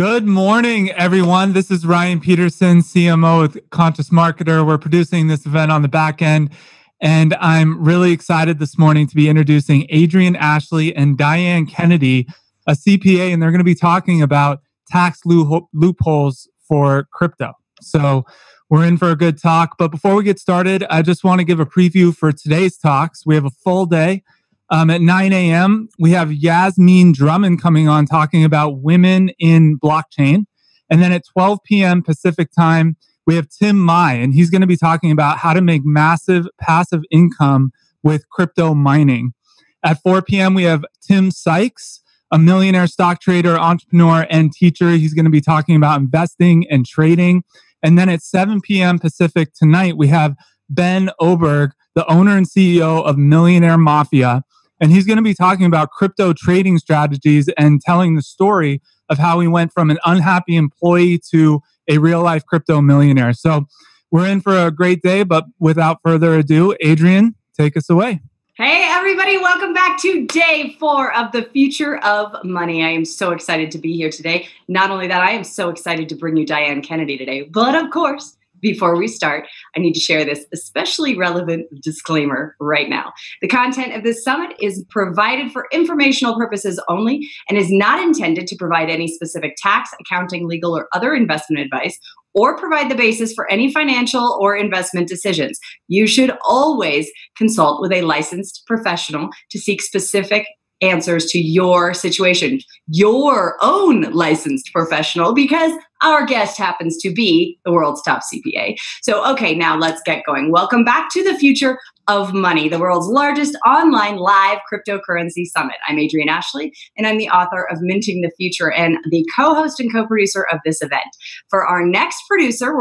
Good morning, everyone. This is Ryan Peterson, CMO with Conscious Marketer. We're producing this event on the back end, and I'm really excited this morning to be introducing Adrian Ashley and Diane Kennedy, a CPA, and they're going to be talking about tax loopholes for crypto. So we're in for a good talk. But before we get started, I just want to give a preview for today's talks. We have a full day. At 9 a.m., we have Yasmin Drummond coming on talking about women in blockchain. And then at 12 p.m. Pacific time, we have Tim Mai, and he's going to be talking about how to make massive passive income with crypto mining. At 4 p.m., we have Tim Sykes, a millionaire stock trader, entrepreneur, and teacher. He's going to be talking about investing and trading. And then at 7 p.m. Pacific tonight, we have Ben Oberg, the owner and CEO of Millionaire Mafia. And he's going to be talking about crypto trading strategies and telling the story of how he went from an unhappy employee to a real life crypto millionaire. So we're in for a great day, but without further ado, Adrian, take us away. Hey, everybody. Welcome back to day 4 of the Future of Money. I am so excited to be here today. Not only that, I am so excited to bring you Diane Kennedy today, but of course, before we start, I need to share this especially relevant disclaimer right now. The content of this summit is provided for informational purposes only and is not intended to provide any specific tax, accounting, legal, or other investment advice, or provide the basis for any financial or investment decisions. You should always consult with a licensed professional to seek specific answers to your situation, your own licensed professional, because our guest happens to be the world's top CPA. So, okay, now let's get going. Welcome back to the Future of Money, the world's largest online live cryptocurrency summit. I'm Adrian Ashley, and I'm the author of Minting the Future and the co-host and co-producer of this event. For our next producer,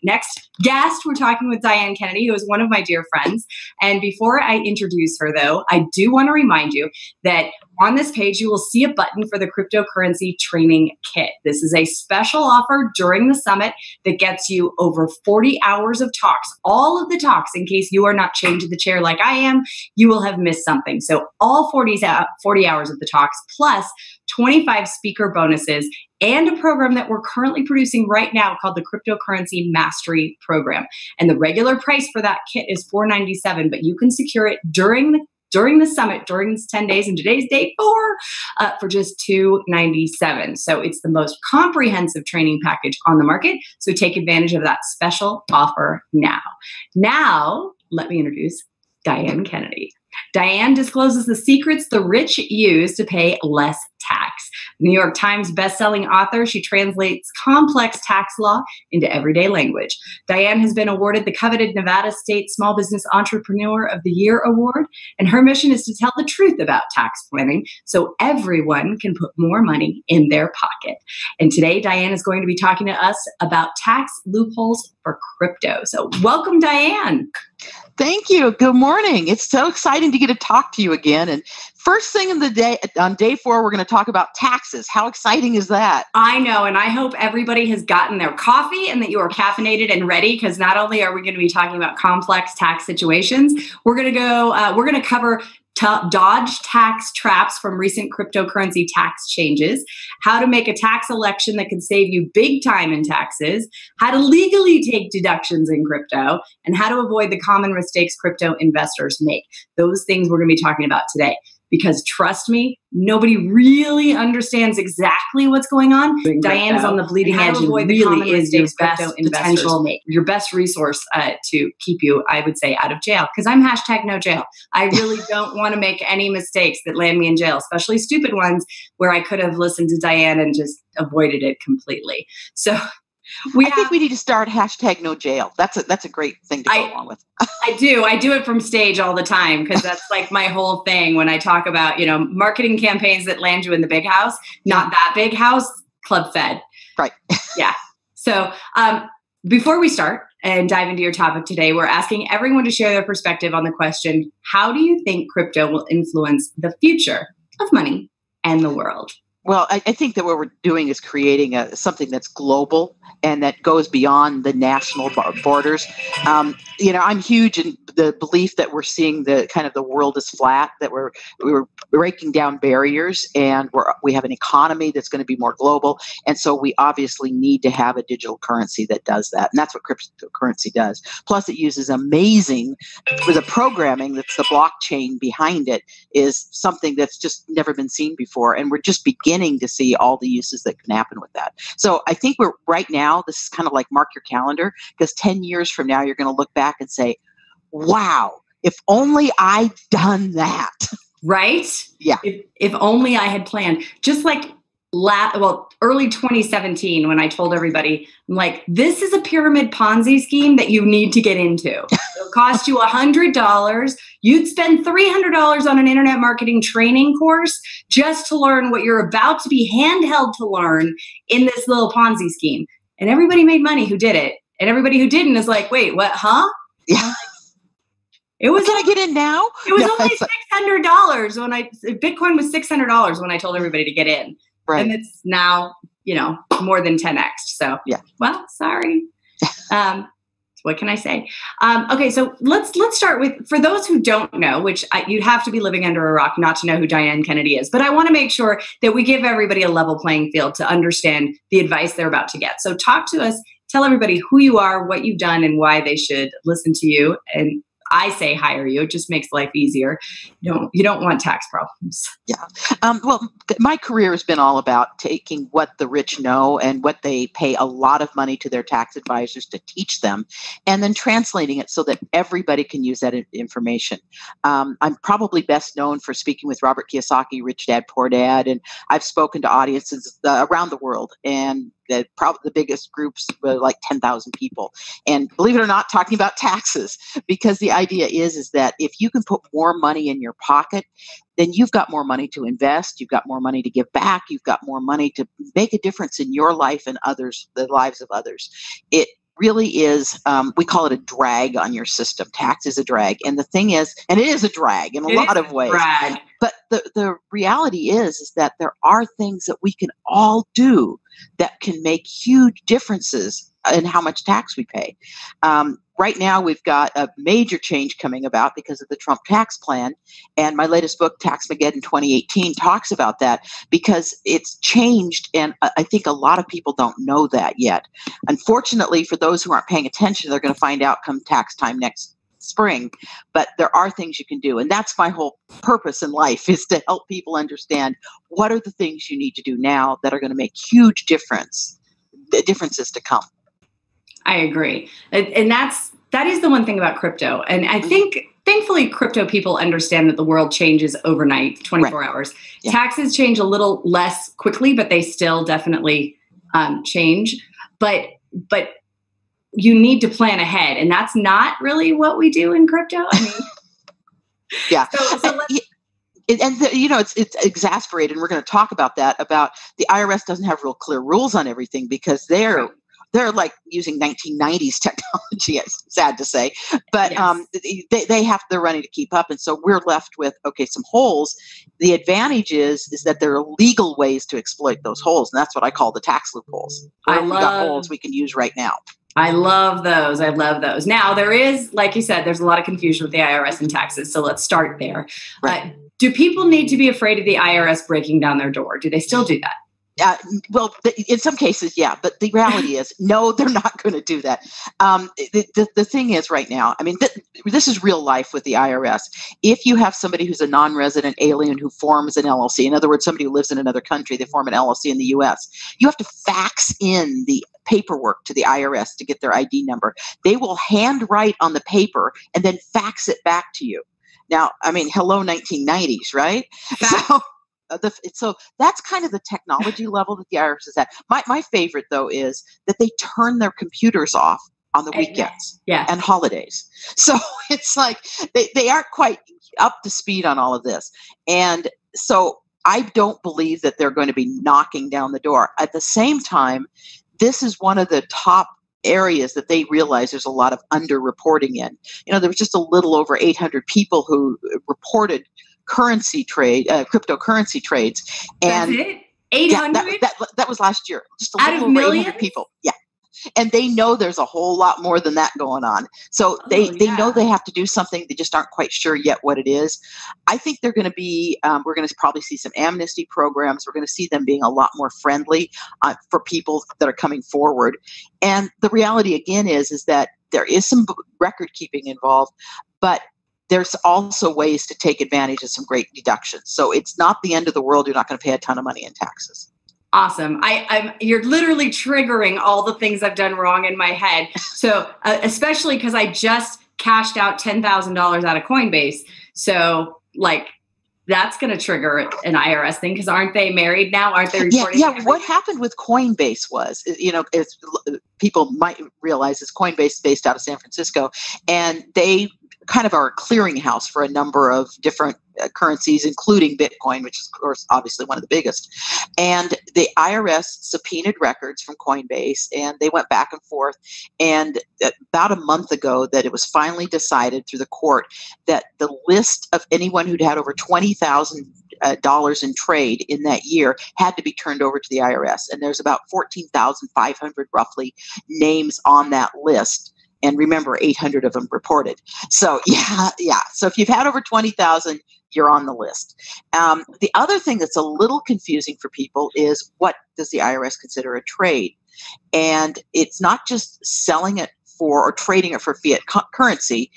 next guest, we're talking with Diane Kennedy, who is one of my dear friends. And before I introduce her, though, I do want to remind you that on this page, you will see a button for the cryptocurrency training kit. This is a special offer during the summit that gets you over 40 hours of talks. All of the talks, in case you are not chained to the chair like I am, you will have missed something. So all 40 hours of the talks, plus 25 speaker bonuses, and a program that we're currently producing right now called the Cryptocurrency Mastery Program. And the regular price for that kit is $497, but you can secure it during the summit, during this 10 days, and today's day 4, for just $297. So it's the most comprehensive training package on the market. So take advantage of that special offer now. Now, let me introduce Diane Kennedy. Diane discloses the secrets the rich use to pay less tax. New York Times bestselling author, she translates complex tax law into everyday language. Diane has been awarded the coveted Nevada State Small Business Entrepreneur of the Year award, and her mission is to tell the truth about tax planning so everyone can put more money in their pocket. And today, Diane is going to be talking to us about tax loopholes for crypto. So welcome, Diane. Thank you. Good morning. It's so exciting to get to talk to you again. And first thing in the day, on day 4, we're going to talk about taxes. How exciting is that? I know. And I hope everybody has gotten their coffee and that you are caffeinated and ready, because not only are we going to be talking about complex tax situations, we're going to cover dodge tax traps from recent cryptocurrency tax changes, how to make a tax election that can save you big time in taxes, how to legally take deductions in crypto, and how to avoid the common mistakes crypto investors make. Those things we're going to be talking about today. Because trust me, nobody really understands exactly what's going on. Diane is on the bleeding edge and really is your best resource to keep you, I would say, out of jail. Because I'm #no jail. I really don't want to make any mistakes that land me in jail, especially stupid ones where I could have listened to Diane and just avoided it completely. So I think we need to start #no jail. That's a great thing to go along with. I do it from stage all the time, because that's like my whole thing when I talk about, marketing campaigns that land you in the big house, not that big house, Club Fed. Right. Yeah. So before we start and dive into your topic today, we're asking everyone to share their perspective on the question, how do you think crypto will influence the future of money and the world? Well, I think that what we're doing is creating something that's global and that goes beyond the national borders. I'm huge in the belief that we're seeing the kind of the world is flat, that we're breaking down barriers, and we have an economy that's going to be more global. And so we obviously need to have a digital currency that does that. And that's what cryptocurrency does. Plus, it uses amazing, with the programming that's the blockchain behind it is something that's just never been seen before. And we're just beginning to see all the uses that can happen with that. So I think we're right now, this is kind of like mark your calendar, because 10 years from now, you're going to look back and say, wow, if only I'd done that. Right? Yeah. If only I had planned. Just like early 2017, when I told everybody, I'm like, this is a pyramid Ponzi scheme that you need to get into. It'll cost you $100. You'd spend $300 on an internet marketing training course just to learn what you're about to be handheld to learn in this little Ponzi scheme. And everybody made money who did it. And everybody who didn't is like, wait, what, huh? Yeah. It was. Can I get in now? It was only $600 when Bitcoin was $600 when I told everybody to get in. Right. And it's now, more than 10x. So, yeah. Well, sorry. What can I say? Okay, so let's start with, for those who don't know, which you'd have to be living under a rock not to know who Diane Kennedy is, but I want to make sure that we give everybody a level playing field to understand the advice they're about to get. So talk to us, tell everybody who you are, what you've done, and why they should listen to you. And I say hire you. It just makes life easier. You don't want tax problems. Yeah. Well, my career has been all about taking what the rich know and what they pay a lot of money to their tax advisors to teach them, and then translating it so that everybody can use that information. I'm probably best known for speaking with Robert Kiyosaki, Rich Dad, Poor Dad, and I've spoken to audiences around the world, and probably the biggest groups were like 10,000 people. And believe it or not, talking about taxes, because the idea is that if you can put more money in your pocket, then you've got more money to invest, you've got more money to give back, you've got more money to make a difference in your life and others, the lives of others. It really is, we call it a drag on your system. Tax is a drag. And the thing is, and it is a drag in a lot of ways. Drag. But the reality is that there are things that we can all do that can make huge differences in how much tax we pay. Right now, we've got a major change coming about because of the Trump tax plan. And my latest book, Taxmageddon 2018, talks about that because it's changed. And I think a lot of people don't know that yet. Unfortunately, for those who aren't paying attention, they're going to find out come tax time next spring. But there are things you can do. And that's my whole purpose in life, is to help people understand what are the things you need to do now that are going to make huge differences to come. I agree. And that is the one thing about crypto. And I think, thankfully, crypto people understand that the world changes overnight, 24 hours. Yeah. Taxes change a little less quickly, but they still definitely change. But you need to plan ahead. And that's not really what we do in crypto. I mean, yeah. So it's exasperated. And we're going to talk about that, about the IRS doesn't have real clear rules on everything because they're like using 1990s technology. It's sad to say, but yes. They're running to keep up. And so we're left with, some holes. The advantage is that there are legal ways to exploit those holes. And that's what I call the tax loopholes. We've got holes we can use right now. I love those. Now there is, like you said, there's a lot of confusion with the IRS and taxes. So let's start there. Right. Do people need to be afraid of the IRS breaking down their door? Do they still do that? In some cases, yeah, but the reality is, no, they're not going to do that. The thing is right now, I mean, this is real life with the IRS. If you have somebody who's a non-resident alien who forms an LLC, in other words, somebody who lives in another country, they form an LLC in the U.S., you have to fax in the paperwork to the IRS to get their ID number. They will handwrite on the paper and then fax it back to you. Now, I mean, hello 1990s, right? So that's kind of the technology level that the IRS is at. My favorite, though, is that they turn their computers off on the weekends and holidays. So it's like they aren't quite up to speed on all of this. And so I don't believe that they're going to be knocking down the door. At the same time, this is one of the top areas that they realize there's a lot of underreporting in. There was just a little over 800 people who reported cryptocurrency trades. And that's it? 800? That was last year. Just a Out little of over millions? 800 people. Yeah. And they know there's a whole lot more than that going on. So they know they have to do something. They just aren't quite sure yet what it is. I think they're going to be, we're going to probably see some amnesty programs. We're going to see them being a lot more friendly for people that are coming forward. And the reality again is that there is some record keeping involved, but there's also ways to take advantage of some great deductions. So it's not the end of the world. You're not going to pay a ton of money in taxes. Awesome. You're literally triggering all the things I've done wrong in my head. So especially because I just cashed out $10,000 out of Coinbase. So like that's going to trigger an IRS thing because aren't they married now? Aren't they reporting? Yeah. What happened with Coinbase was, as people might realize, is Coinbase based out of San Francisco, and they kind of are a clearinghouse for a number of different currencies, including Bitcoin, which is, of course, obviously one of the biggest. And the IRS subpoenaed records from Coinbase, and they went back and forth. And about a month ago, that it was finally decided through the court that the list of anyone who'd had over $20,000 in trade in that year had to be turned over to the IRS. And there's about 14,500 roughly names on that list. And remember, 800 of them reported. So yeah. So if you've had over 20,000, you're on the list. The other thing that's a little confusing for people is, what does the IRS consider a trade? And it's not just selling it for or trading it for fiat currency,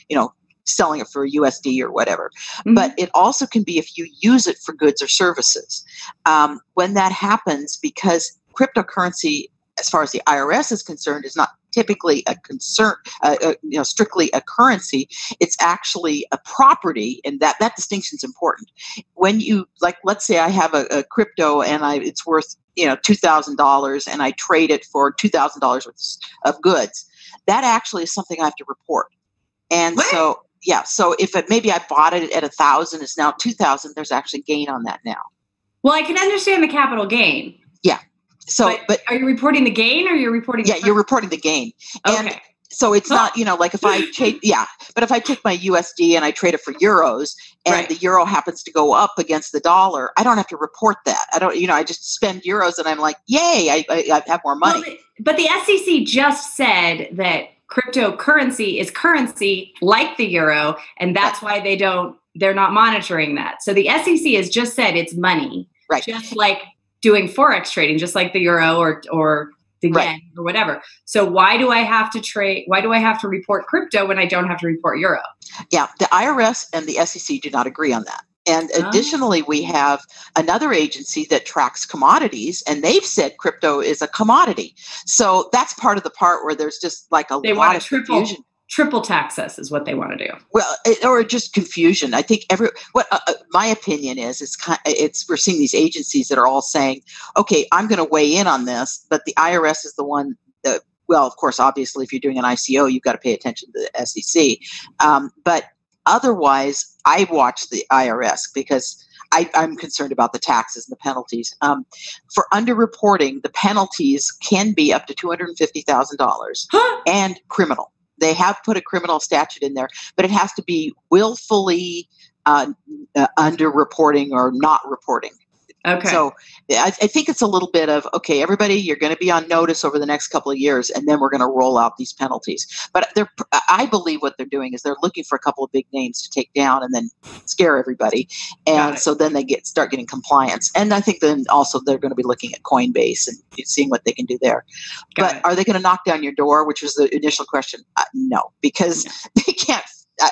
selling it for USD or whatever, but it also can be if you use it for goods or services. When that happens, because cryptocurrency, as far as the IRS is concerned, is not typically a concern, strictly a currency. It's actually a property, and that distinction is important. When you, let's say I have a crypto and it's worth $2,000, and I trade it for $2,000 worth of goods, that actually is something I have to report. And so if maybe I bought it at 1,000, it's now 2,000. There's actually gain on that now. Well, I can understand the capital gain. Yeah. So, but are you reporting the gain, or you're reporting? You're reporting the gain. Okay. And so it's not, like if I trade, but if I take my USD and I trade it for euros, and the euro happens to go up against the dollar, I don't have to report that. I don't, I just spend euros and I'm like, yay, I have more money. Well, but the SEC just said that cryptocurrency is currency like the euro, and that's why they're not monitoring that. So the SEC has just said it's money, right? Just like doing Forex trading, just like the euro or the yen or whatever. So why do I have to trade? Why do I have to report crypto when I don't have to report euro? Yeah, the IRS and the SEC do not agree on that. And additionally, we have another agency that tracks commodities, and they've said crypto is a commodity. So that's part of the part where there's just like a lot of confusion. Triple tax us is what they want to do. Well, or just confusion. I think my opinion is we're seeing these agencies that are all saying, okay, I'm going to weigh in on this, but the IRS is the one that, well, of course, obviously, if you're doing an ICO, you've got to pay attention to the SEC. But otherwise, I watch the IRS because I'm concerned about the taxes and the penalties. For underreporting, the penalties can be up to $250,000 and criminal. They have put a criminal statute in there, but it has to be willfully underreporting or not reporting. Okay. So I think it's a little bit of, okay, everybody, you're going to be on notice over the next couple of years, and then we're going to roll out these penalties. But I believe what they're doing is they're looking for a couple of big names to take down and then scare everybody. And so then they start getting compliance. And I think then also they're going to be looking at Coinbase and seeing what they can do there. But are they going to knock down your door, which was the initial question? No, because they can't.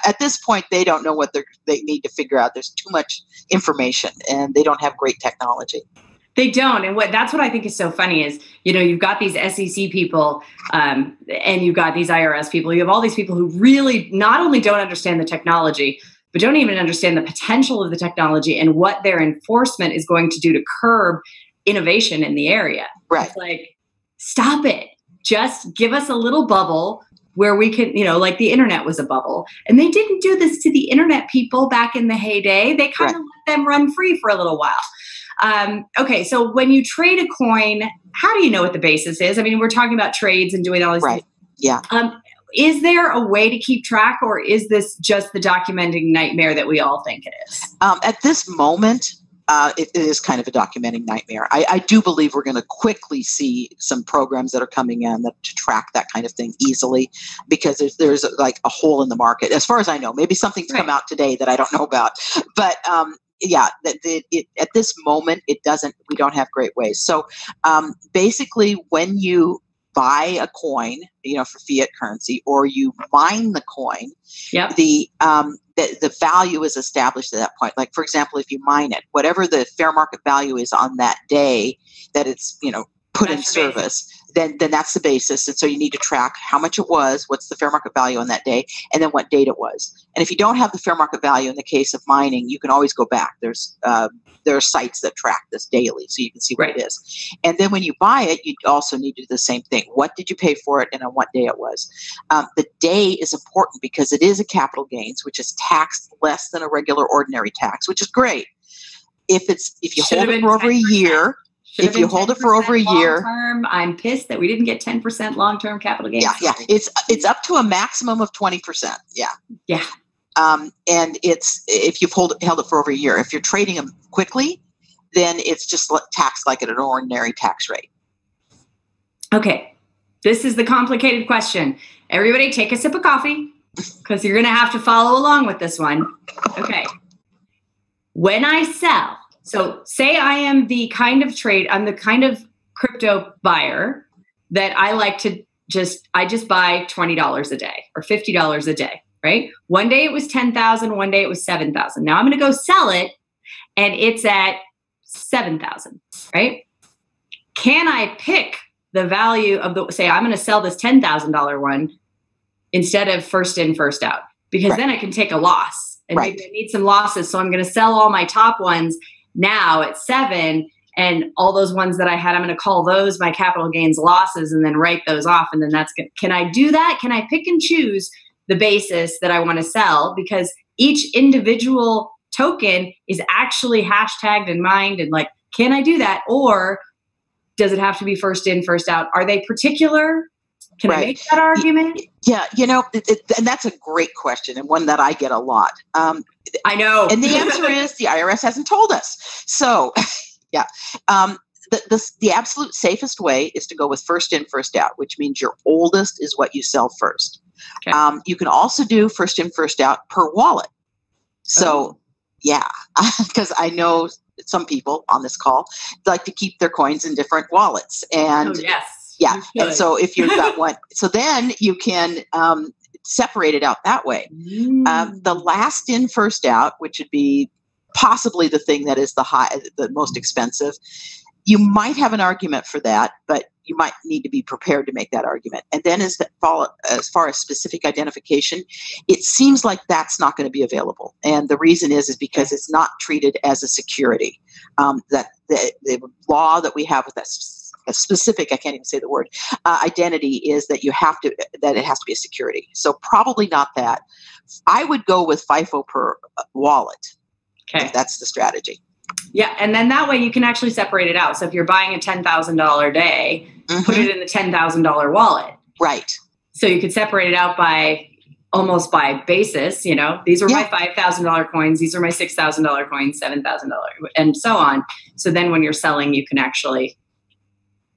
At this point, they don't know what they need to figure out. There's too much information, and they don't have great technology. They don't. And that's what I think is so funny is, you've got these SEC people and you've got these IRS people. You have all these people who really not only don't understand the technology, but don't even understand the potential of the technology and what their enforcement is going to do to curb innovation in the area. Right. It's like, stop it. Just give us a little bubble where we can, like the internet was a bubble. And they didn't do this to the internet people back in the heyday. They kind of let them run free for a little while. Okay, so when you trade a coin, how do you know what the basis is? I mean, we're talking about trades and doing all these things. Yeah. Is there a way to keep track, or is this just the documenting nightmare that we all think it is? At this moment, it is kind of a documenting nightmare. I do believe we're going to quickly see some programs that are coming in to track that kind of thing easily, because there's like a hole in the market, as far as I know. Maybe something's come out today that I don't know about, but at this moment, we don't have great ways. So basically, when you buy a coin, for fiat currency, or you mine the coin, the value is established at that point. Like, for example, if you mine it, whatever the fair market value is on that day that it's, put in service, then that's the basis. And so you need to track how much it was, what's the fair market value on that day, and then what date it was. And if you don't have the fair market value in the case of mining, you can always go back. There are sites that track this daily, so you can see what it is. And then when you buy it, you also need to do the same thing. What did you pay for it, and on what day it was? The day is important because it is a capital gains, which is taxed less than a regular ordinary tax, which is great. If you hold it for over a year. If you hold it for over a year, long-term, I'm pissed that we didn't get 10% long-term capital gains. Yeah. It's up to a maximum of 20%. Yeah. And it's if you've held it for over a year. If you're trading them quickly, then it's just taxed like at an ordinary tax rate. Okay, this is the complicated question. Everybody, take a sip of coffee because you're going to have to follow along with this one. Okay, when I sell. So say I am the kind of crypto buyer that I like to I just buy $20 a day or $50 a day, right? One day it was 10,000, one day it was 7,000. Now I'm going to go sell it and it's at 7,000, right? Can I pick the value of say I'm going to sell this $10,000 one instead of first in, first out? Because then I can take a loss and maybe I need some losses. So I'm going to sell all my top ones now at 7, and all those ones that I had, I'm going to call those my capital gains losses and then write those off. And then that's good. Can I do that? Can I pick and choose the basis that I want to sell? Because each individual token is actually hashtagged and mined, and like, can I do that? Or does it have to be first in, first out? Are they particular? Can I make that argument? Yeah, and that's a great question, and one that I get a lot. I know. And the answer is the IRS hasn't told us. So, the absolute safest way is to go with first in, first out, which means your oldest is what you sell first. Okay. You can also do first in, first out per wallet. So, because I know some people on this call like to keep their coins in different wallets. And and so if you've got one, so then you can separate it out that way. The last in, first out, which would be possibly the thing that is the most expensive, you might have an argument for that, but you might need to be prepared to make that argument. And then as far as specific identification, it seems like that's not going to be available. And the reason is because it's not treated as a security. That the law that we have with that a specific, I can't even say the word, identity is that that it has to be a security. So probably not that. I would go with FIFO per wallet. Okay. If that's the strategy. Yeah. And then that way you can actually separate it out. So if you're buying a $10,000 day, put it in the $10,000 wallet. Right. So you could separate it out almost by basis. These are my $5,000 coins. These are my $6,000 coins, $7,000, and so on. So then when you're selling, you can actually,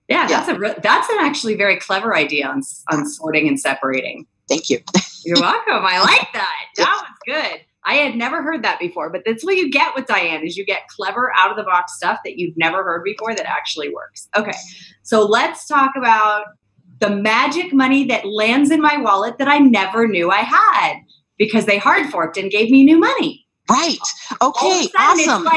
that's an actually very clever idea on sorting and separating. Thank you. You're welcome. I like that. That was good. I had never heard that before, but that's what you get with Diane is you get clever out of the box stuff that you've never heard before that actually works. Okay. So let's talk about the magic money that lands in my wallet that I never knew I had because they hard forked and gave me new money. Right. Okay. Awesome.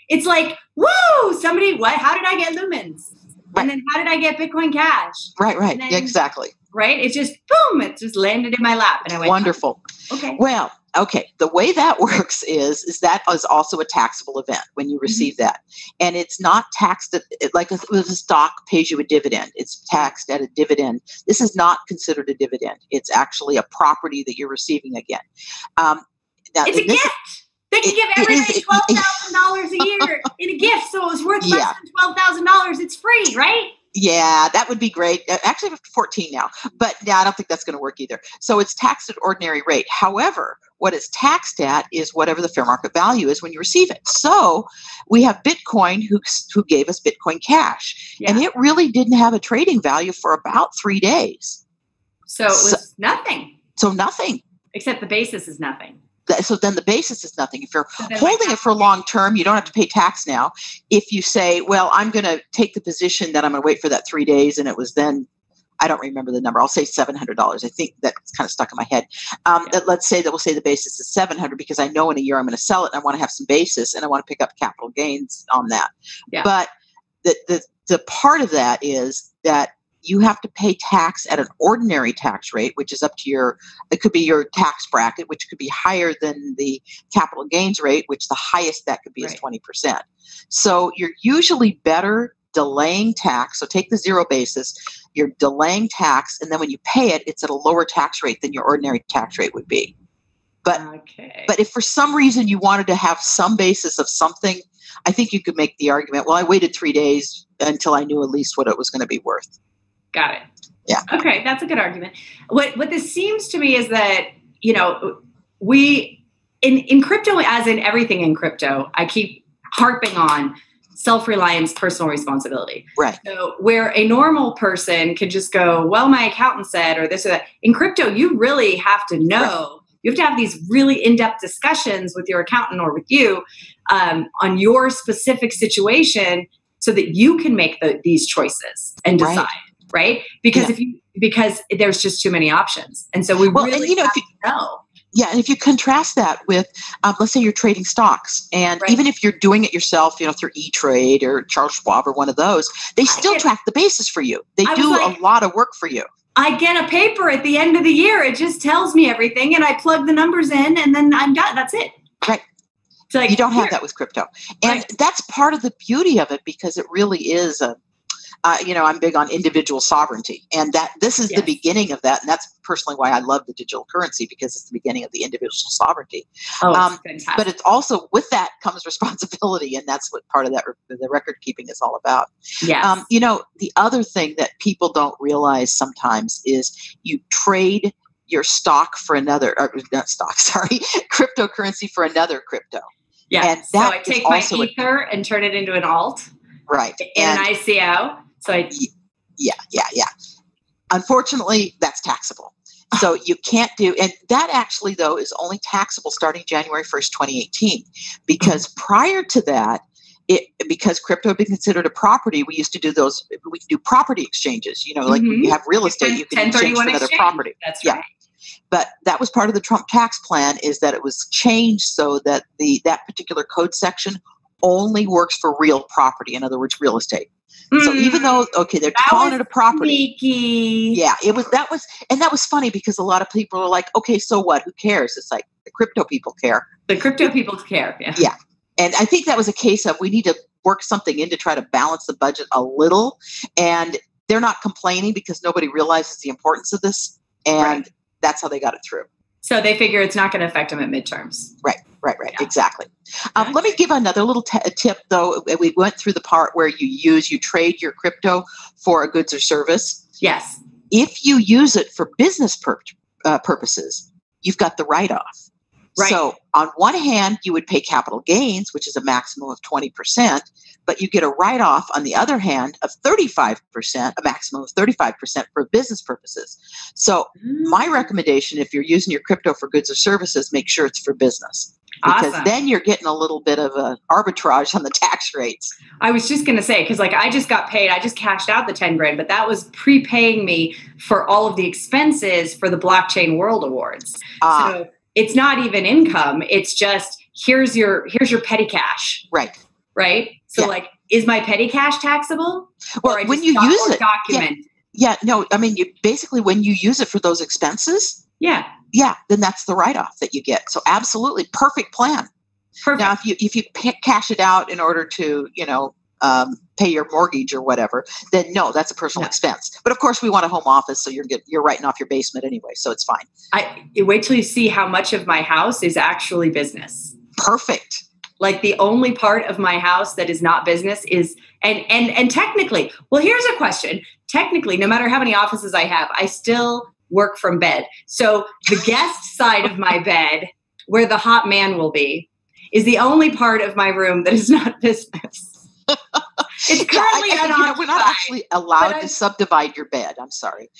It's like, woo, somebody, how did I get lumens? Right. And then how did I get Bitcoin Cash? Right. Then, exactly. Right. It's just, boom, it just landed in my lap. And I went, wonderful. Okay. Well, okay. The way that works is that is also a taxable event when you receive that. And it's not taxed like if a stock pays you a dividend. It's taxed at a dividend. This is not considered a dividend. It's actually a property that you're receiving again. It's a gift. They can give everybody $12,000 a year in a gift. So it was worth less than $12,000. It's free, right? Yeah, that would be great. Actually, I'm 14 now, but yeah, I don't think that's going to work either. So it's taxed at ordinary rate. However, what it's taxed at is whatever the fair market value is when you receive it. So we have Bitcoin who gave us Bitcoin Cash, and it really didn't have a trading value for about 3 days. So it was nothing. So nothing. Except the basis is nothing. So then the basis is nothing. If you're holding it for long term, you don't have to pay tax now. If you say, well, I'm going to take the position that I'm going to wait for that 3 days, and it was then, I don't remember the number. I'll say $700. I think that's kind of stuck in my head. Let's say that we'll say the basis is $700 because I know in a year I'm going to sell it and I want to have some basis and I want to pick up capital gains on that. Yeah. But the part of that is that you have to pay tax at an ordinary tax rate, which is up to it could be your tax bracket, which could be higher than the capital gains rate, which the highest that could be is 20%. So you're usually better delaying tax. So take the zero basis, you're delaying tax, and then when you pay it, it's at a lower tax rate than your ordinary tax rate would be. But if for some reason you wanted to have some basis of something, I think you could make the argument, well, I waited 3 days until I knew at least what it was going to be worth. Got it. Yeah. Okay, that's a good argument. What this seems to me is that, we in crypto, as in everything in crypto, I keep harping on self-reliance, personal responsibility. Right. So where a normal person could just go, well, my accountant said, or this or that. In crypto, you really have to know. Right. You have to have these really in-depth discussions with your accountant or with you on your specific situation so that you can make these choices and decide. Right? Because because there's just too many options. And so we really have to know. Yeah. And if you contrast that with, let's say you're trading stocks, and even if you're doing it yourself, through E-Trade or Charles Schwab or one of those, they still track the basis for you. They do a lot of work for you. I get a paper at the end of the year. It just tells me everything, and I plug the numbers in, and then I'm done. That's it. Right. So you don't have that with crypto. And that's part of the beauty of it, because it really is I'm big on individual sovereignty, and this is the beginning of that. And that's personally why I love the digital currency, because it's the beginning of the individual sovereignty. Fantastic. But it's also, with that comes responsibility. And that's what part of that, the record keeping is all about. Yes. The other thing that people don't realize sometimes is you trade your stock for another, or not stock, sorry, cryptocurrency for another crypto. Yeah. And so I take my Ether and turn it into an alt. Right. And an ICO. So yeah. Unfortunately, that's taxable. So you can't do, and that actually, though, is only taxable starting January 1st, 2018, because prior to that, because crypto had been considered a property, we used to do we could do property exchanges, like when you have real estate, you can exchange for another property. That's right. But that was part of the Trump tax plan, is that it was changed so that that particular code section only works for real property. In other words, real estate. So even though, they're calling it a property. Sneaky. Yeah, that was funny, because a lot of people are like, okay, so what? Who cares? It's like the crypto people care. The crypto people care. Yeah. Yeah. And I think that was a case of, we need to work something in to try to balance the budget a little. And they're not complaining because nobody realizes the importance of this. And that's how they got it through. So they figure it's not going to affect them at midterms. Right. Yeah. Exactly. Let me give another little tip, though. We went through the part where you trade your crypto for a goods or service. Yes. If you use it for business purposes, you've got the write-off. Right. So on one hand, you would pay capital gains, which is a maximum of 20%, but you get a write-off on the other hand of 35%, a maximum of 35% for business purposes. So my recommendation, if you're using your crypto for goods or services, make sure it's for business. Because then you're getting a little bit of an arbitrage on the tax rates. I was just going to say, because I just got paid, I just cashed out the 10 grand, but that was prepaying me for all of the expenses for the Blockchain World Awards. So it's not even income. It's just, here's your petty cash. Right. So is my petty cash taxable? Well, when you use it, document. Yeah. No, I mean, basically when you use it for those expenses. Yeah, then that's the write-off that you get. So absolutely perfect plan. Perfect. Now, if you cash it out in order to, pay your mortgage or whatever, then no, that's a personal expense. But of course, we want a home office, so you're writing off your basement anyway, so it's fine. Wait till you see how much of my house is actually business. Perfect. Like the only part of my house that is not business is, and technically, well, here's a question. Technically, no matter how many offices I have, I still work from bed. So the guest side of my bed, where the hot man will be, is the only part of my room that is not business. It's currently unoccupied. We're not actually allowed to subdivide your bed. I'm sorry.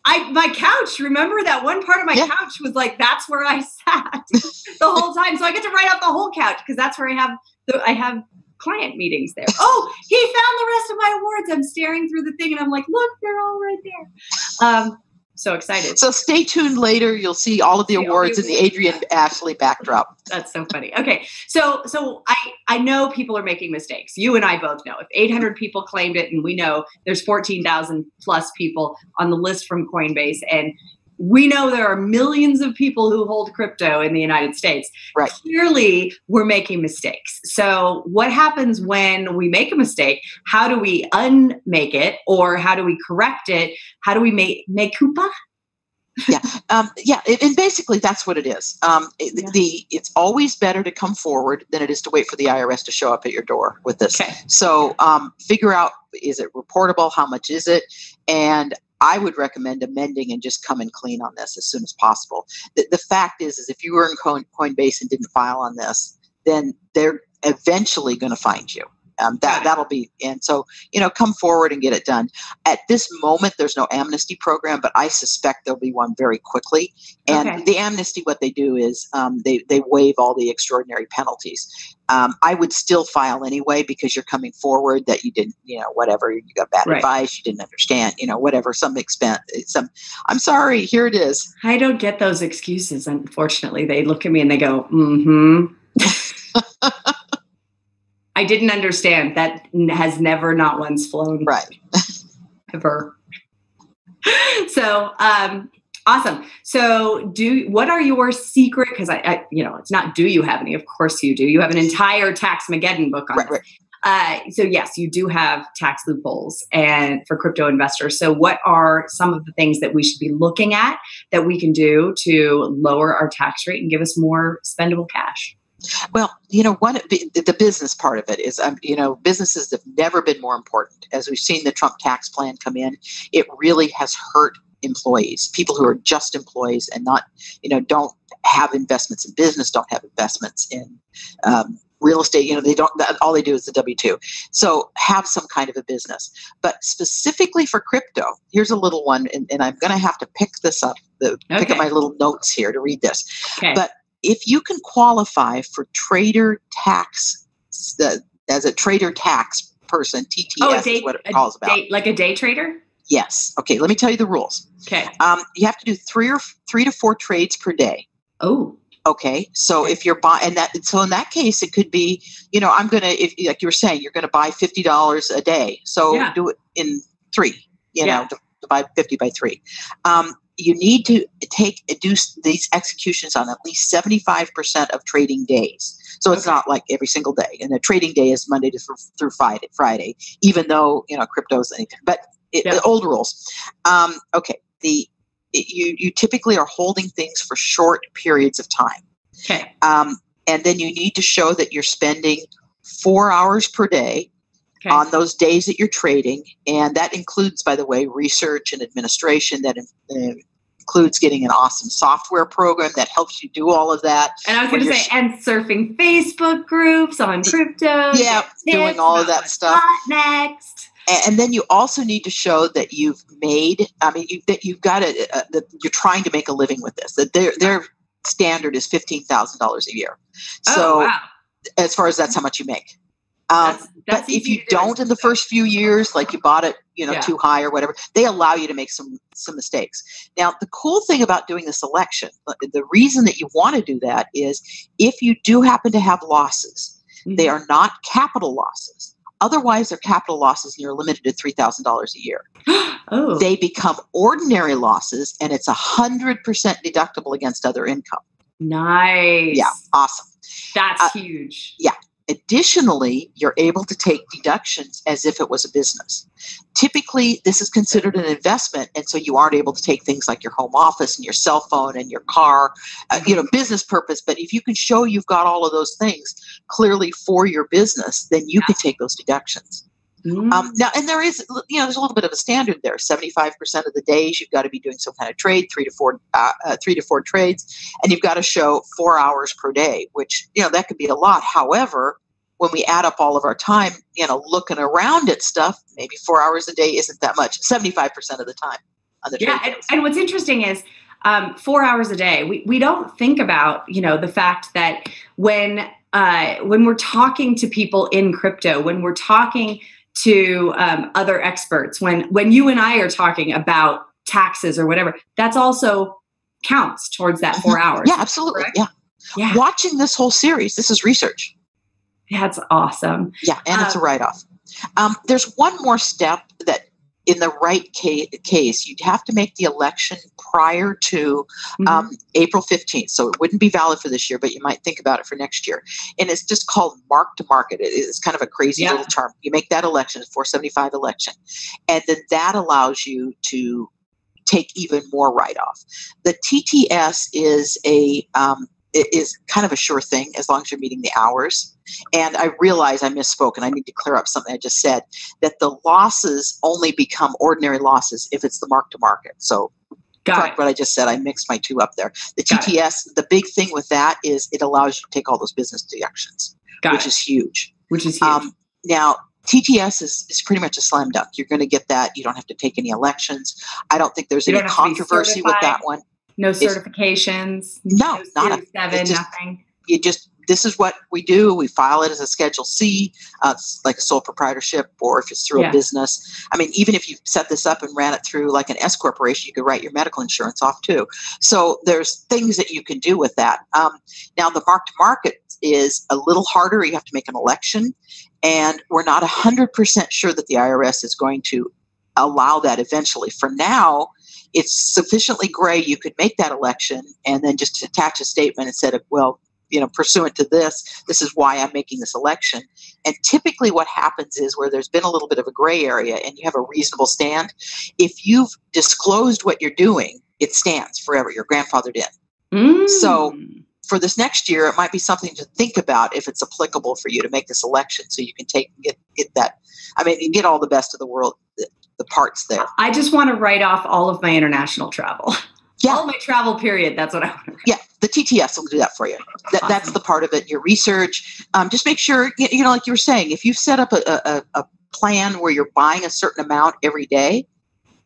My couch, remember that one part of my couch was like, that's where I sat the whole time. So I get to write out the whole couch because that's where I have client meetings there. Oh, he found the rest of my awards. I'm staring through the thing and I'm like, look, they're all right there. So excited. So stay tuned later. You'll see all of the awards in the Adrienne Ashley backdrop. That's so funny. Okay. So I know people are making mistakes. You and I both know. If 800 people claimed it, and we know there's 14,000 plus people on the list from Coinbase, and we know there are millions of people who hold crypto in the United States. Right. Clearly, we're making mistakes. So what happens when we make a mistake? How do we unmake it? Or how do we correct it? How do we make coupa? Yeah. And basically that's what it is. It's always better to come forward than it is to wait for the IRS to show up at your door with this. Okay. So figure out, is it reportable? How much is it? And I would recommend amending and just coming clean on this as soon as possible. The fact is if you were in Coinbase and didn't file on this, then they're eventually going to find you. That'll be, and so, come forward and get it done. At this moment, there's no amnesty program, but I suspect there'll be one very quickly. And the amnesty, what they do is they waive all the extraordinary penalties. I would still file anyway because you're coming forward that you didn't, whatever, you got bad advice, you didn't understand, whatever, some expense, I'm sorry, here it is. I don't get those excuses, unfortunately. They look at me and they go, mm-hmm. I didn't understand. That has never not once flown. Right. Ever. So, awesome. So what are your secret? Because it's not, do you have any? Of course you do. You have an entire Tax-mageddon book on it. Right. So yes, you do have tax loopholes and for crypto investors. So what are some of the things that we should be looking at that we can do to lower our tax rate and give us more spendable cash? Well, the business part of it is, businesses have never been more important. As we've seen the Trump tax plan come in, it really has hurt employees, people who are just employees and not, don't have investments in business, don't have investments in real estate. They don't, all they do is the W-2. So have some kind of a business. But specifically for crypto, here's a little one, and I'm going to have to pick this up, pick up my little notes here to read this. Okay. But if you can qualify for trader tax, as a trader tax person, TTS is what it calls about. Like a day trader? Yes. Okay, let me tell you the rules. Okay. You have to do three to four trades per day. Oh. Okay. So if you're buying that, so in that case, it could be, I'm going to, if like you were saying, you're going to buy $50 a day. So do it in three, divide 50 by 3. You need to do these executions on at least 75% of trading days. So it's not like every single day. And the trading day is Monday through Friday, even though, crypto is anything. But the old rules. You typically are holding things for short periods of time. Okay. And then you need to show that you're spending 4 hours per day on those days that you're trading. And that includes, by the way, research and administration. That includes getting an awesome software program that helps you do all of that. And I was going to say, and surfing Facebook groups on crypto. Yeah, doing all of that stuff. Next. And then you also need to show that you've made, that you've got that you're trying to make a living with this, that their standard is $15,000 a year. So as far as that's how much you make. That's but if you don't in the first few years, like you bought it, too high or whatever, they allow you to make some mistakes. Now, the cool thing about doing this election, the reason that you want to do that is if you do happen to have losses, they are not capital losses. Otherwise, they're capital losses and you're limited to $3,000 a year. Oh. They become ordinary losses and it's 100% deductible against other income. Nice. Yeah, awesome. That's huge. Yeah. Additionally, you're able to take deductions as if it was a business. Typically, this is considered an investment, and so you aren't able to take things like your home office and your cell phone and your car, business purpose. But if you can show you've got all of those things clearly for your business, then you can take those deductions. Now, and there is, there's a little bit of a standard there. 75% of the days you've got to be doing some kind of trade, 3 to 4 trades, and you've got to show 4 hours per day, which, that could be a lot. However, when we add up all of our time, looking around at stuff, maybe 4 hours a day isn't that much, 75% of the time on the trade. And what's interesting is 4 hours a day, we don't think about, the fact that when we're talking to people in crypto, when we're talking to other experts, when you and I are talking about taxes or whatever, that's also counts towards that 4 hours. Yeah, absolutely. Yeah. Watching this whole series, this is research. That's awesome. Yeah, and it's a write-off. There's one more step that in the right case, you'd have to make the election prior to April 15th. So it wouldn't be valid for this year, but you might think about it for next year. And it's just called mark-to-market. It's kind of a crazy little term. You make that election, 475 election, and then that allows you to take even more write-off. The TTS is kind of a sure thing as long as you're meeting the hours. And I realize I misspoke, and I need to clear up something I just said, that the losses only become ordinary losses if it's the mark-to-market. So correct what I just said. I mixed my two up there. The TTS, the big thing with that is it allows you to take all those business deductions, which is huge. Now, TTS is pretty much a slam dunk. You're going to get that. You don't have to take any elections. I don't think there's any controversy with that one. No certifications. No, not nothing. This is what we do. We file it as a Schedule C, it's like a sole proprietorship, or if it's through a business. I mean, even if you set this up and ran it through like an S corporation, you could write your medical insurance off too. So there's things that you can do with that. Now, the mark-to-market is a little harder. You have to make an election, and we're not 100% sure that the IRS is going to allow that eventually. For now, it's sufficiently gray. You could make that election and then just attach a statement and say, well, pursuant to this is why I'm making this election. And typically what happens is where there's been a little bit of a gray area and you have a reasonable stand, if you've disclosed what you're doing, it stands forever. You're grandfathered in. So for this next year, it might be something to think about if it's applicable for you to make this election so you can get that. I mean, you get all the best of the world, the parts there. I just want to write off all of my international travel. Yeah. All my travel period. That's what I want to write. Yeah. The TTS will do that for you. Awesome. That's the part of it. Your research. Just make sure, like you were saying, if you've set up a plan where you're buying a certain amount every day,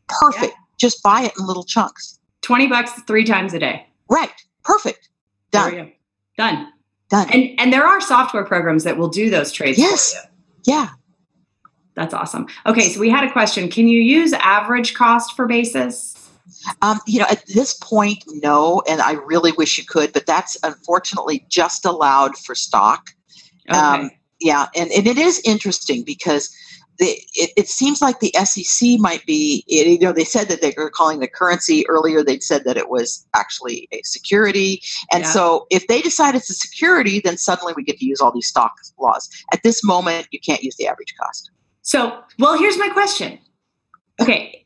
perfect. Yeah. Just buy it in little chunks. $20 3 times a day. Right. Perfect. Done. There we go. Done. And there are software programs that will do those trades for you. Yeah. That's awesome. Okay. So we had a question. Can you use average cost for basis? At this point, no, and I really wish you could, but that's unfortunately just allowed for stock. Okay. And it is interesting because it seems like the SEC might be, they said that they were calling the currency earlier. They'd said that it was actually a security. And so if they decide it's a security, then suddenly we get to use all these stock laws. At this moment, you can't use the average cost. So, well, here's my question. Okay.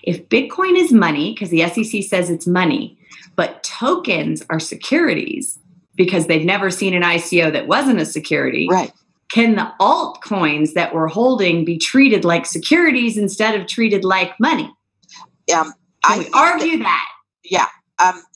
If Bitcoin is money, because the SEC says it's money, but tokens are securities because they've never seen an ICO that wasn't a security, right? Can the altcoins that we're holding be treated like securities instead of treated like money? Can we argue that? Yeah,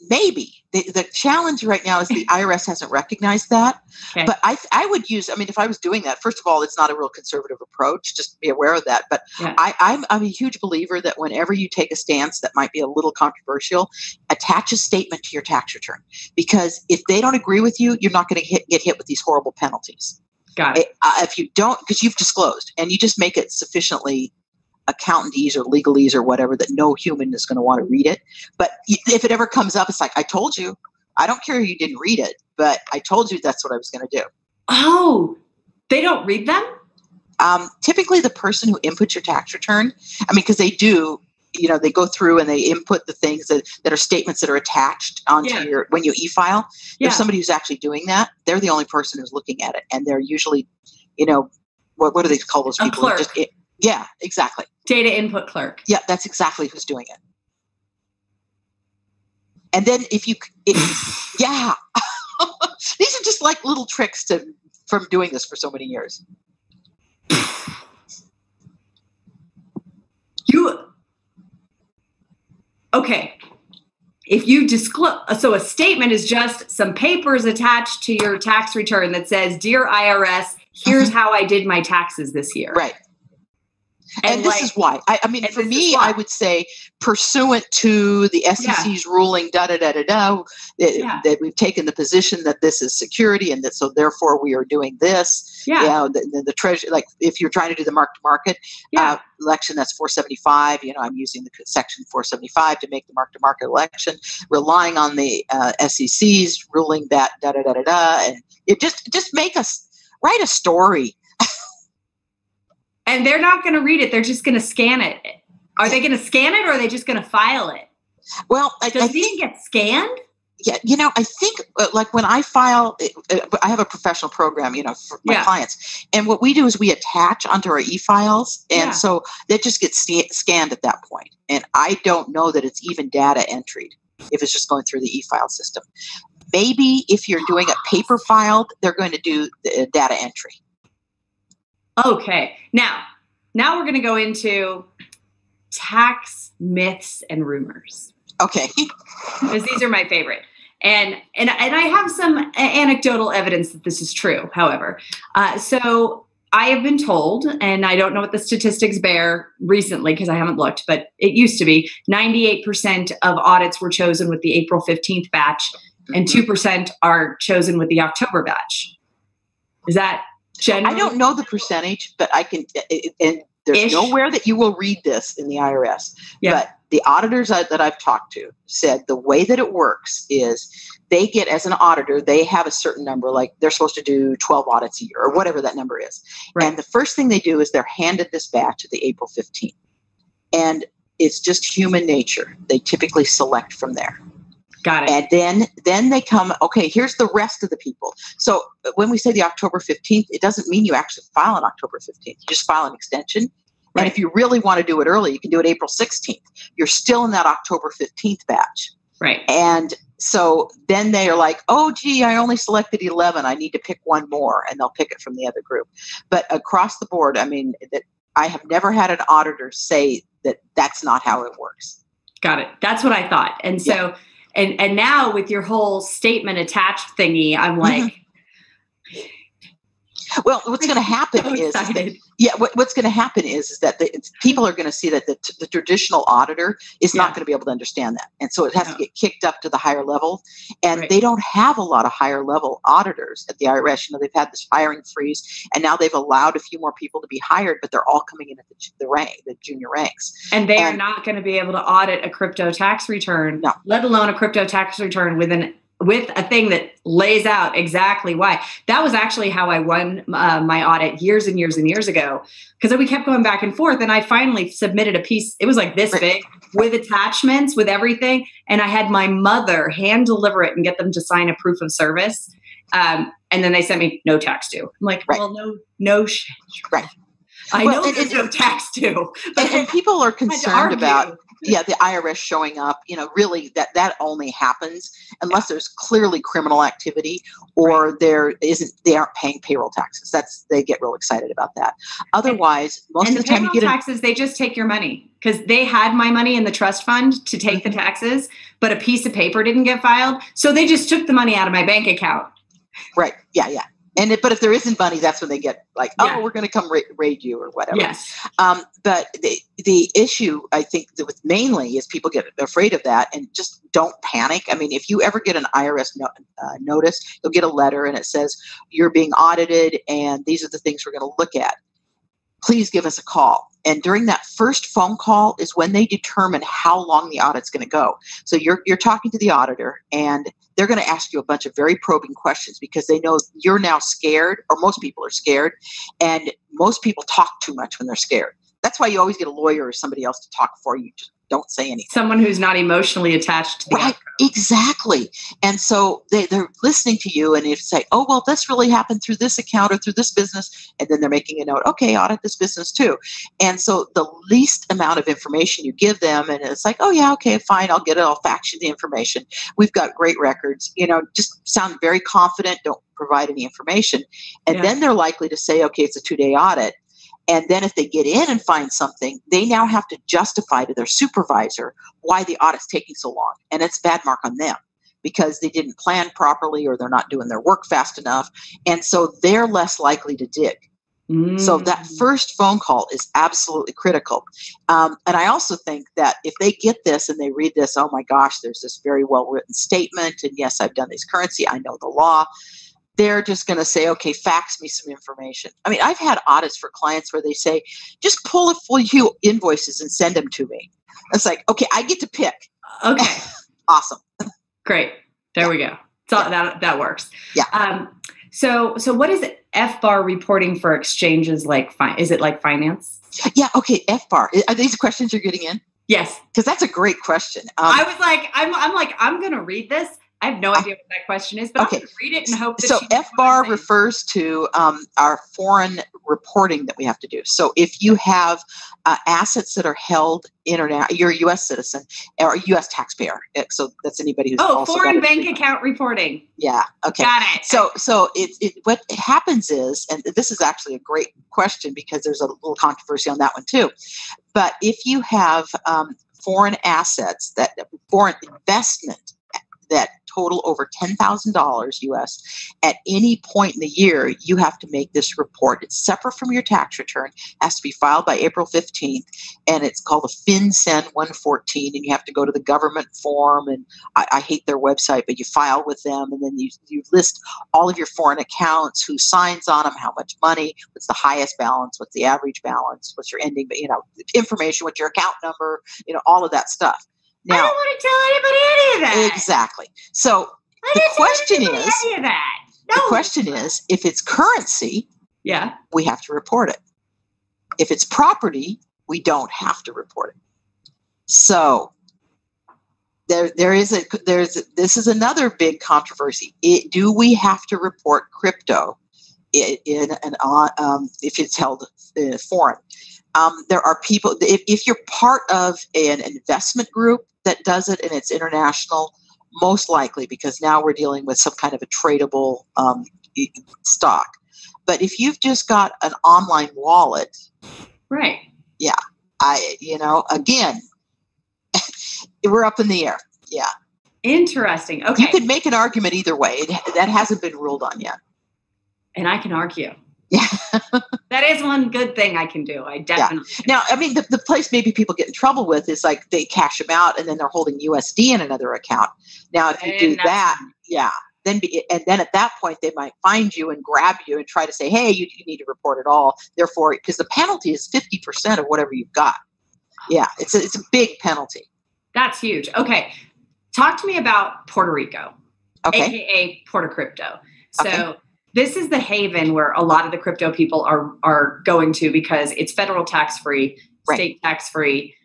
maybe. The challenge right now is the IRS hasn't recognized that. Okay. But I would use, if I was doing that, first of all, it's not a real conservative approach. Just be aware of that. But I'm a huge believer that whenever you take a stance that might be a little controversial, attach a statement to your tax return. Because if they don't agree with you, you're not going to get hit with these horrible penalties. Got it. If you don't, because you've disclosed, and you just make it sufficiently accountantese or legalese or whatever that no human is going to want to read it. But if it ever comes up, it's like, I told you. I don't care if you didn't read it, but I told you that's what I was going to do. Oh, they don't read them? Typically the person who inputs your tax return, because they do they go through and they input the things that are statements that are attached onto when you e-file. There's somebody who's actually doing that. They're the only person who's looking at it. And they're usually, what do they call those people? A clerk. Yeah, exactly. Data input clerk. Yeah, that's exactly who's doing it. And then these are just like little tricks from doing this for so many years. Okay. If you disclose, so a statement is just some papers attached to your tax return that says, "Dear IRS, here's how I did my taxes this year." Right. And this is why. I mean, for me, I would say pursuant to the SEC's ruling, that we've taken the position that this is security and that so therefore we are doing this. Yeah. The treasury, like if you're trying to do the mark-to-market election, that's 475. I'm using the section 475 to make the mark-to-market election, relying on the SEC's ruling that and it just make us write a story. And they're not going to read it. They're just going to scan it. Are they going to scan it or are they just going to file it? Well, does it even get scanned? Yeah, I think like when I file, I have a professional program, for my clients. And what we do is we attach onto our e-files. And so that just gets scanned at that point. And I don't know that it's even data entered if it's just going through the e-file system. Maybe if you're doing it paper filed, they're going to do the data entry. Okay. Now we're going to go into tax myths and rumors. Okay. Because these are my favorite. And I have some anecdotal evidence that this is true, however. So I have been told, and I don't know what the statistics bear recently because I haven't looked, but it used to be 98% of audits were chosen with the April 15th batch and 2% are chosen with the October batch. Is that general? I don't know the percentage, but I can, and there's nowhere that you will read this in the IRS. Yeah. But the auditors that I've talked to said the way that it works is they get, as an auditor, they have a certain number, like they're supposed to do 12 audits a year or whatever that number is. Right. And the first thing they do is they're handed this batch at the April 15th. And it's just human nature. They typically select from there. Got it. And then they come, okay, here's the rest of the people. So when we say the October 15th, it doesn't mean you actually file on October 15th. You just file an extension. Right. And if you really want to do it early, you can do it April 16th. You're still in that October 15th batch. Right. And so then they are like, oh, gee, I only selected 11. I need to pick one more. And they'll pick it from the other group. But across the board, I mean, that I have never had an auditor say that that's not how it works. Got it. That's what I thought. And so, and now with your whole statement attached thingy, I'm like, well, what's going to happen what's going to happen is that people are going to see that the traditional auditor is not going to be able to understand that. And so it has to get kicked up to the higher level. And they don't have a lot of higher level auditors at the IRS. They've had this hiring freeze and now they've allowed a few more people to be hired, but they're all coming in at the junior ranks. And they are not going to be able to audit a crypto tax return, let alone a crypto tax return with a thing that lays out exactly why. That was actually how I won my audit years and years and years ago, because we kept going back and forth. And I finally submitted a piece. It was like this big with attachments, with everything. And I had my mother hand deliver it and get them to sign a proof of service. And then they sent me no tax due. I'm like, well, no shit. Right. I know there's no tax due. But and people are concerned about the IRS showing up, really that only happens unless there's clearly criminal activity or they aren't paying payroll taxes. They get real excited about that. Otherwise, most of the time you get taxes, they just take your money because they had my money in the trust fund to take the taxes, but a piece of paper didn't get filed. So they just took the money out of my bank account. But if there isn't money, that's when they get like, we're going to come raid you or whatever. Yes. But the issue, I think, mainly is people get afraid of that and just don't panic. I mean, if you ever get an IRS notice, you'll get a letter and it says you're being audited and these are the things we're going to look at. Please give us a call. And during that first phone call is when they determine how long the audit's going to go. So you're talking to the auditor and they're going to ask you a bunch of very probing questions because they know you're now scared, or most people are scared, and most people talk too much when they're scared. That's why you always get a lawyer or somebody else to talk for you. Just don't say anything. Someone who's not emotionally attached to the Right, exactly. And so they're listening to you, and you say, oh, well, this really happened through this account or through this business. And then they're making a note, okay, audit this business too. And so the least amount of information you give them, and it's like, oh, yeah, okay, fine, I'll get it. I'll fax you the information. We've got great records. Just sound very confident. Don't provide any information. And then they're likely to say, okay, it's a 2-day audit. And then if they get in and find something, they now have to justify to their supervisor why the audit's taking so long. And it's a bad mark on them because they didn't plan properly or they're not doing their work fast enough. And so they're less likely to dig. So that first phone call is absolutely critical. And I also think that if they get this and they read this, oh my gosh, there's this very well-written statement. And yes, I've done this currency. I know the law. They're just going to say, okay, fax me some information. I mean, I've had audits for clients where they say, just pull a few invoices and send them to me. It's like, okay, I get to pick. Okay. Awesome. Great. There we go. So that works. Yeah. So what is FBAR reporting for exchanges like? Is it like finance? Yeah. Okay. FBAR. Are these questions you're getting in? Yes. Because that's a great question. I was like, I'm going to read this. I have no idea what that question is, but I'm going to read it and hope that. So FBAR refers to our foreign reporting that we have to do. So if you have assets that are held international, you're a U.S. citizen or a U.S. taxpayer. So that's anybody who's also foreign bank account reporting. Yeah. Okay. Got it. So what happens is, and this is actually a great question because there's a little controversy on that one too. But if you have foreign assets, foreign investment that total over $10,000 US at any point in the year, you have to make this report. It's separate from your tax return, has to be filed by April 15th, and it's called a FinCEN 114, and you have to go to the government form, and I hate their website, but you file with them, and then you list all of your foreign accounts, who signs on them, how much money, what's the highest balance, what's the average balance, what's your ending, information, what's your account number, all of that stuff. Now, I don't want to tell anybody any of that. Exactly. So the question is, if it's currency, we have to report it. If it's property, we don't have to report it. So this is another big controversy. Do we have to report crypto if it's held foreign? There are people, if you're part of an investment group that does it and it's international, most likely, because now we're dealing with some kind of a tradable stock. But if you've just got an online wallet, right? Yeah, again, we're up in the air. Yeah, interesting. Okay, you could make an argument either way. That hasn't been ruled on yet, and I can argue. Yeah. That is one good thing I can do. I definitely. Yeah. Now, I mean, the place maybe people get in trouble with is like they cash them out and then they're holding USD in another account. Now, if you do that, then at that point they might find you and grab you and try to say, hey, you need to report it all. Therefore, because the penalty is 50% of whatever you've got. Yeah, it's a big penalty. That's huge. Okay, talk to me about Puerto Rico, aka Puerto Crypto. So. This is the haven where a lot of the crypto people are going to because it's federal tax free, state tax free,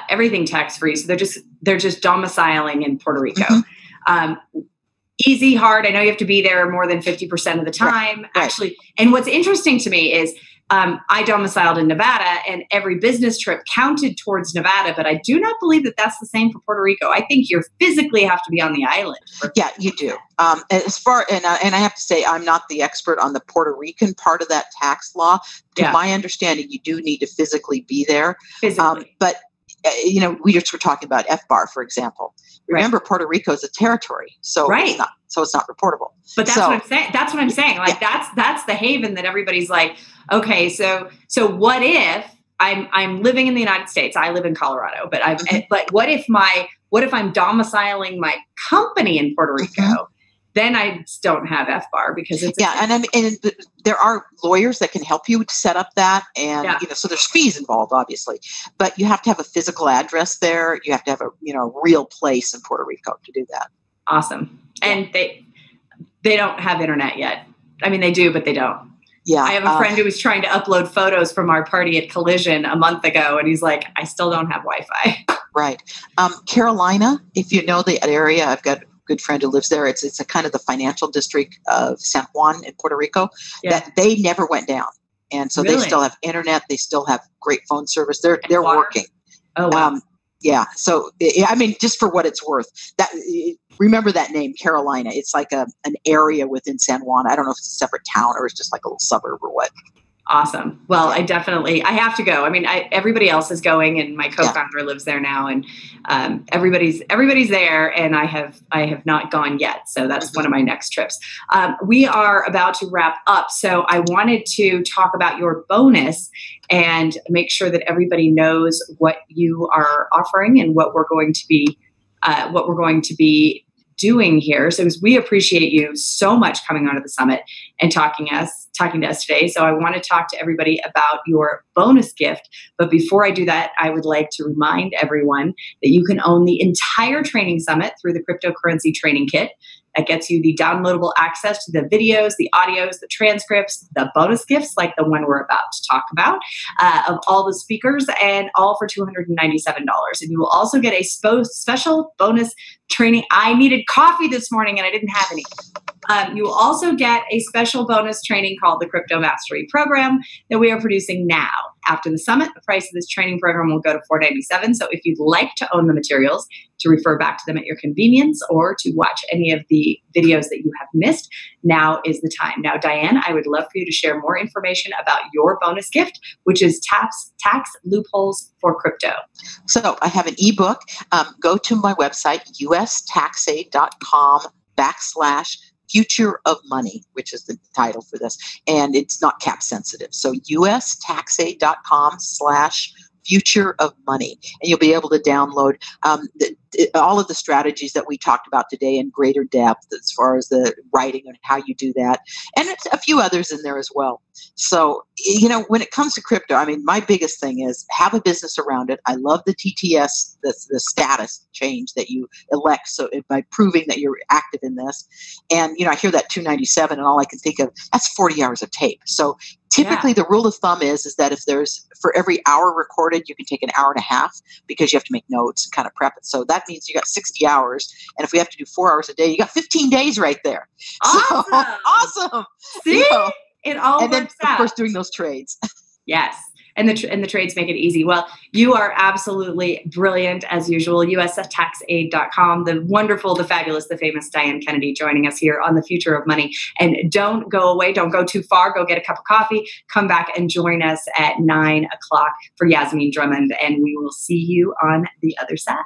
everything tax free. So they're just domiciling in Puerto Rico. Easy, hard. I know you have to be there more than 50% of the time, actually. And what's interesting to me is I domiciled in Nevada, and every business trip counted towards Nevada, but I do not believe that that's the same for Puerto Rico. I think you physically have to be on the island. Yeah, you do. And I have to say, I'm not the expert on the Puerto Rican part of that tax law. To my understanding, you do need to physically be there. But we just were talking about FBAR, for example. Remember, Puerto Rico is a territory, so it's not reportable. But that's what I'm saying. That's what I'm saying. Like that's the haven that everybody's like, okay, so what if I'm living in the United States? I live in Colorado, but but what if I'm domiciling my company in Puerto Rico? Then I don't have FBAR because it's and there are lawyers that can help you set up that, and so there's fees involved, obviously, but you have to have a physical address there. You have to have a real place in Puerto Rico to do that. Awesome, and they don't have internet yet. I mean, they do, but they don't. Yeah. I have a friend who was trying to upload photos from our party at Collision a month ago, and he's like, I still don't have Wi-Fi. Right. Carolina, if you know the area, I've got a good friend who lives there. It's a kind of the financial district of San Juan in Puerto Rico that they never went down. And so they still have internet. They still have great phone service. They're working. Oh, wow. Yeah. So, I mean, just for what it's worth, remember that name, Carolina. It's like an area within San Juan. I don't know if it's a separate town or it's just like a little suburb or what. Awesome. Well, I have to go. I mean, everybody else is going, and my co-founder lives there now, and everybody's there, and I have not gone yet. So that's one of my next trips. We are about to wrap up, so I wanted to talk about your bonus and make sure that everybody knows what you are offering and what we're going to be doing here. So we appreciate you so much coming onto the summit and talking to us today. So I want to talk to everybody about your bonus gift. But before I do that, I would like to remind everyone that you can own the entire training summit through the cryptocurrency training kit. That gets you the downloadable access to the videos, the audios, the transcripts, the bonus gifts like the one we're about to talk about of all the speakers, and all for $297. And you will also get a special bonus training. I needed coffee this morning and I didn't have any. You will also get a special bonus training called the Crypto Mastery Program that we are producing now. After the summit, the price of this training program will go to $497. So if you'd like to own the materials, to refer back to them at your convenience, or to watch any of the videos that you have missed, now is the time. Now, Diane, I would love for you to share more information about your bonus gift, which is Tax Loopholes for Crypto. So I have an ebook. Go to my website, ustaxaid.com/Future of Money, which is the title for this. And it's not cap sensitive. So ustaxaid.com/Future of Money. And you'll be able to download all of the strategies that we talked about today in greater depth as far as the writing and how you do that. And it's a few others in there as well. So, when it comes to crypto, I mean, my biggest thing is have a business around it. I love the TTS, the status change that you elect. So by proving that you're active in this, and, I hear that 297 and all I can think of, that's 40 hours of tape. So typically the rule of thumb is that if there's, for every hour recorded, you can take an hour and a half because you have to make notes and kind of prep it. So that means you got 60 hours. And if we have to do 4 hours a day, you got 15 days right there. Awesome. So, awesome. See? It all and then, works out. of course, doing those trades. Yes. And the trades make it easy. Well, you are absolutely brilliant as usual. USTaxAid.com, the wonderful, the fabulous, the famous Diane Kennedy joining us here on the Future of Money. And don't go away. Don't go too far. Go get a cup of coffee. Come back and join us at 9 o'clock for Yasmin Drummond. And we will see you on the other side.